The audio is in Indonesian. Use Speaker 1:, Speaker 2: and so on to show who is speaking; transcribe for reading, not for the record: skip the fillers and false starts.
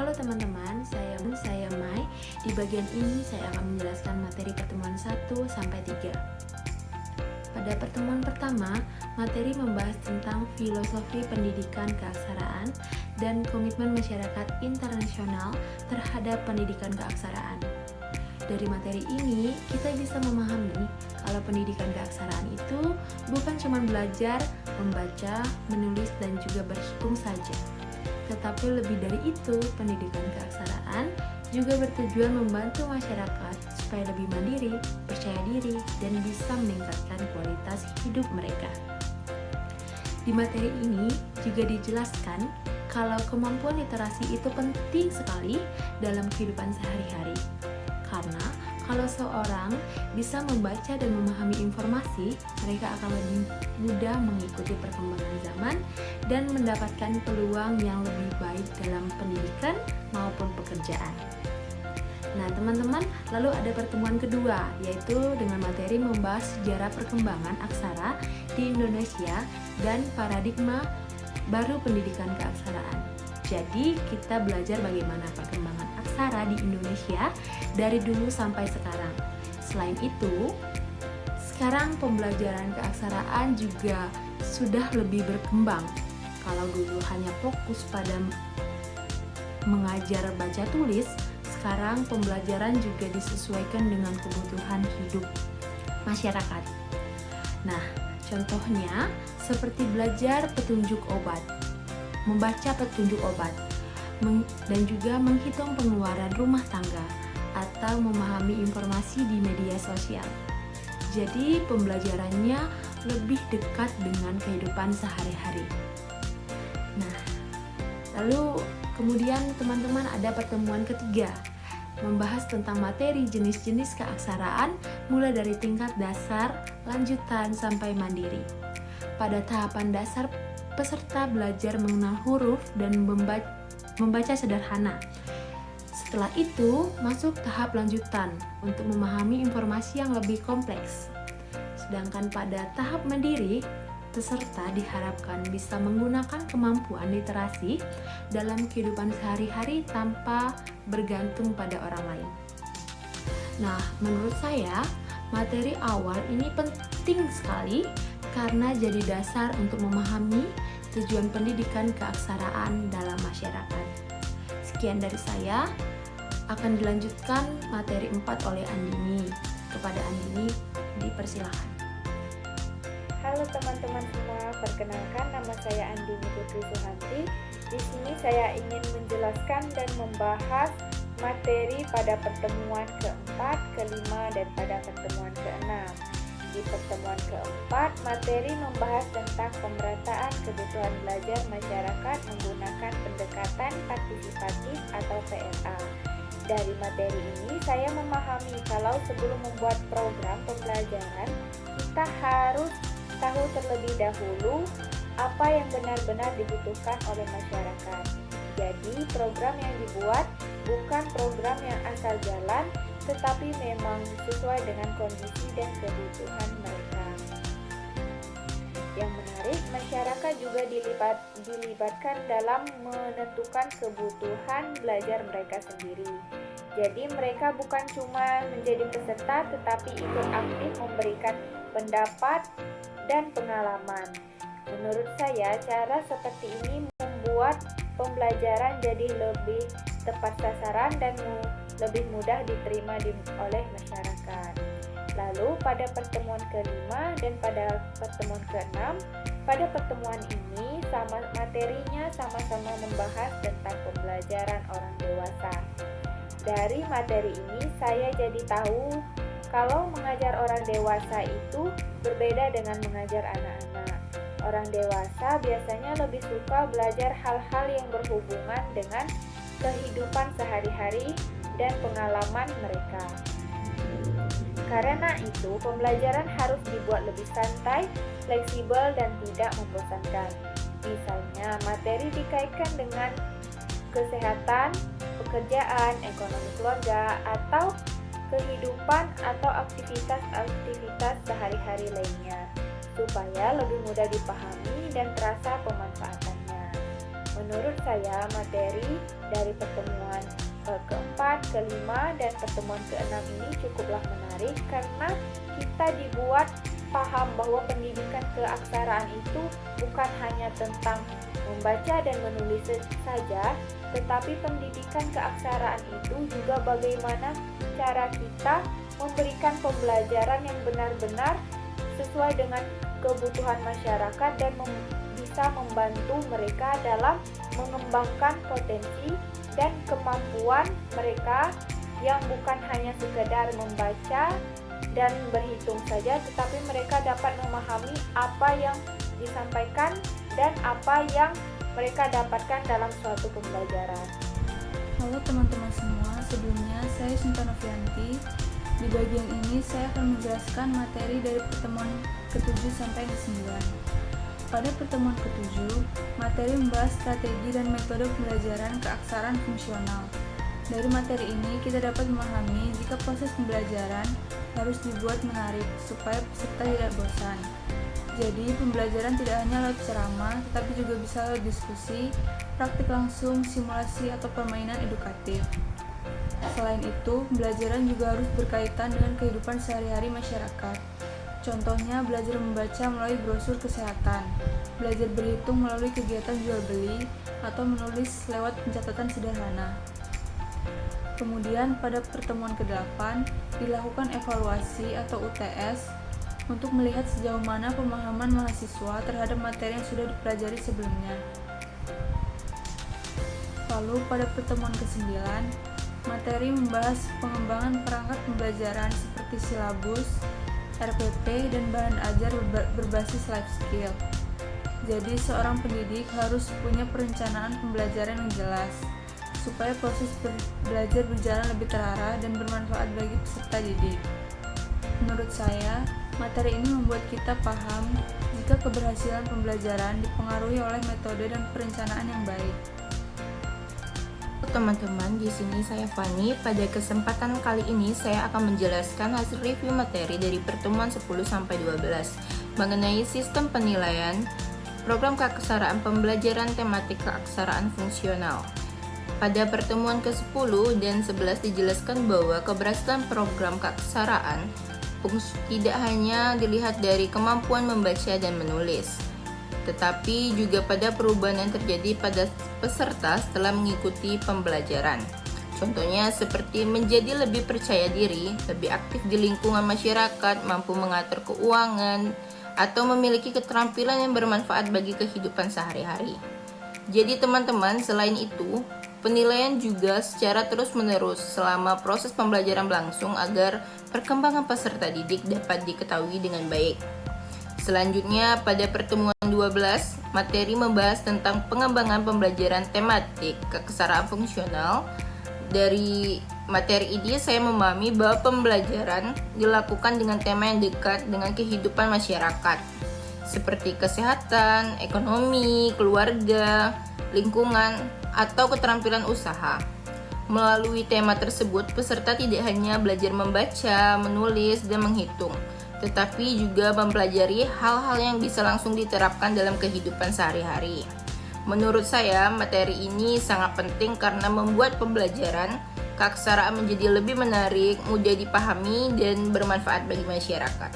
Speaker 1: Halo teman-teman, saya Mai. Di bagian ini saya akan menjelaskan materi pertemuan 1 sampai 3. Pada pertemuan pertama, materi membahas tentang filosofi pendidikan keaksaraan dan komitmen masyarakat internasional terhadap pendidikan keaksaraan. Dari materi ini, kita bisa memahami kalau pendidikan keaksaraan itu bukan cuma belajar, membaca, menulis, dan juga berhitung saja. Tetapi lebih dari itu, pendidikan keaksaraan juga bertujuan membantu masyarakat supaya lebih mandiri, percaya diri, dan bisa meningkatkan kualitas hidup mereka. Di materi ini juga dijelaskan kalau kemampuan literasi itu penting sekali dalam kehidupan sehari-hari. Karena kalau seorang bisa membaca dan memahami informasi, mereka akan lebih mudah mengikuti perkembangan zaman dan mendapatkan peluang yang lebih baik dalam pendidikan maupun pekerjaan. Nah teman-teman, lalu ada pertemuan kedua, yaitu dengan materi membahas sejarah perkembangan aksara di Indonesia dan paradigma baru pendidikan keaksaraan. Jadi kita belajar bagaimana perkembangan aksara di Indonesia dari dulu sampai sekarang. Selain itu, sekarang pembelajaran keaksaraan juga sudah lebih berkembang. Kalau dulu hanya fokus pada mengajar baca tulis, sekarang pembelajaran juga disesuaikan dengan kebutuhan hidup masyarakat. Nah, contohnya seperti belajar petunjuk obat, membaca petunjuk obat, dan juga menghitung pengeluaran rumah tangga atau memahami informasi di media sosial. Jadi pembelajarannya lebih dekat dengan kehidupan sehari-hari. Nah, lalu kemudian teman-teman ada pertemuan ketiga, membahas tentang materi jenis-jenis keaksaraan mulai dari tingkat dasar, lanjutan, sampai mandiri. Pada tahapan dasar, peserta belajar mengenal huruf dan membaca sederhana. Setelah itu, masuk tahap lanjutan untuk memahami informasi yang lebih kompleks. Sedangkan pada tahap mandiri, peserta diharapkan bisa menggunakan kemampuan literasi dalam kehidupan sehari-hari tanpa bergantung pada orang lain. Nah, menurut saya, materi awal ini penting sekali karena jadi dasar untuk memahami tujuan pendidikan keaksaraan dalam masyarakat. Sekian dari saya, akan dilanjutkan materi 4 oleh Andini. Kepada Andini, dipersilakan.
Speaker 2: Halo teman-teman semua, perkenalkan nama saya Andini Putri Suhanti. Di sini saya ingin menjelaskan dan membahas materi pada pertemuan keempat, kelima, dan pada pertemuan keenam. Di pertemuan keempat, materi membahas tentang pemerataan kebutuhan belajar masyarakat menggunakan pendekatan partisipatif atau PRA. Dari materi ini, saya memahami kalau sebelum membuat program pembelajaran, kita harus tahu terlebih dahulu apa yang benar-benar dibutuhkan oleh masyarakat. Jadi, program yang dibuat bukan program yang asal jalan, tetapi memang sesuai dengan kondisi dan kebutuhan mereka. Yang menarik, masyarakat juga dilibatkan dalam menentukan kebutuhan belajar mereka sendiri. Jadi mereka bukan cuma menjadi peserta, tetapi ikut aktif memberikan pendapat dan pengalaman. Menurut saya, cara seperti ini membuat pembelajaran jadi lebih tepat sasaran dan lebih mudah diterima oleh masyarakat. Lalu pada pertemuan kelima dan pada pertemuan keenam, pada pertemuan ini materinya sama-sama membahas tentang pembelajaran orang dewasa. Dari materi ini saya jadi tahu kalau mengajar orang dewasa itu berbeda dengan mengajar anak-anak. Orang dewasa biasanya lebih suka belajar hal-hal yang berhubungan dengan kehidupan sehari-hari dan pengalaman mereka. Karena itu, pembelajaran harus dibuat lebih santai, fleksibel, dan tidak membosankan. Misalnya, materi dikaitkan dengan kesehatan, pekerjaan, ekonomi keluarga, atau kehidupan atau aktivitas sehari-hari lainnya, supaya lebih mudah dipahami dan terasa pemanfaatannya. Menurut saya, materi dari pertemuan keempat, kelima, dan pertemuan keenam ini cukuplah menarik karena kita dibuat paham bahwa pendidikan keaksaraan itu bukan hanya tentang membaca dan menulis saja, tetapi pendidikan keaksaraan itu juga bagaimana cara kita memberikan pembelajaran yang benar-benar sesuai dengan kebutuhan masyarakat dan bisa membantu mereka dalam mengembangkan potensi dan kemampuan mereka yang bukan hanya sekedar membaca dan berhitung saja, tetapi mereka dapat memahami apa yang disampaikan dan apa yang mereka dapatkan dalam suatu pembelajaran.
Speaker 3: Halo teman-teman semua, sebelumnya saya Sinta Novianti. Di bagian ini saya akan menjelaskan materi dari pertemuan ke-7 sampai ke-9. Pada pertemuan ke-7, materi membahas strategi dan metode pembelajaran keaksaraan fungsional. Dari materi ini, kita dapat memahami jika proses pembelajaran harus dibuat menarik supaya peserta tidak bosan. Jadi, pembelajaran tidak hanya lewat ceramah, tetapi juga bisa lewat diskusi, praktik langsung, simulasi, atau permainan edukatif. Selain itu, pembelajaran juga harus berkaitan dengan kehidupan sehari-hari masyarakat. Contohnya, belajar membaca melalui brosur kesehatan, belajar berhitung melalui kegiatan jual-beli, atau menulis lewat pencatatan sederhana. Kemudian, pada pertemuan ke-8, dilakukan evaluasi atau UTS untuk melihat sejauh mana pemahaman mahasiswa terhadap materi yang sudah dipelajari sebelumnya. Lalu, pada pertemuan ke-9, materi membahas pengembangan perangkat pembelajaran seperti silabus, RPP, dan bahan ajar berbasis life skill. Jadi, seorang pendidik harus punya perencanaan pembelajaran yang jelas, supaya proses belajar berjalan lebih terarah dan bermanfaat bagi peserta didik. Menurut saya, materi ini membuat kita paham jika keberhasilan pembelajaran dipengaruhi oleh metode dan perencanaan yang baik.
Speaker 4: Teman-teman, di sini saya Fani. Pada kesempatan kali ini saya akan menjelaskan hasil review materi dari pertemuan 10-12 mengenai sistem penilaian program keaksaraan pembelajaran tematik keaksaraan fungsional. Pada pertemuan ke-10 dan 11 dijelaskan bahwa keberhasilan program keaksaraan tidak hanya dilihat dari kemampuan membaca dan menulis, tetapi juga pada perubahan yang terjadi pada peserta setelah mengikuti pembelajaran. Contohnya seperti menjadi lebih percaya diri, lebih aktif di lingkungan masyarakat, mampu mengatur keuangan, atau memiliki keterampilan yang bermanfaat bagi kehidupan sehari-hari. Jadi teman-teman, selain itu, penilaian juga secara terus-menerus selama proses pembelajaran berlangsung agar perkembangan peserta didik dapat diketahui dengan baik. Selanjutnya, pada pertemuan 12, materi membahas tentang pengembangan pembelajaran tematik keaksaraan fungsional. Dari materi ini saya memahami bahwa pembelajaran dilakukan dengan tema yang dekat dengan kehidupan masyarakat, seperti kesehatan, ekonomi, keluarga, lingkungan, atau keterampilan usaha. Melalui tema tersebut, peserta tidak hanya belajar membaca, menulis, dan menghitung, tetapi juga mempelajari hal-hal yang bisa langsung diterapkan dalam kehidupan sehari-hari. Menurut saya, materi ini sangat penting karena membuat pembelajaran keaksaraan menjadi lebih menarik, mudah dipahami, dan bermanfaat bagi masyarakat.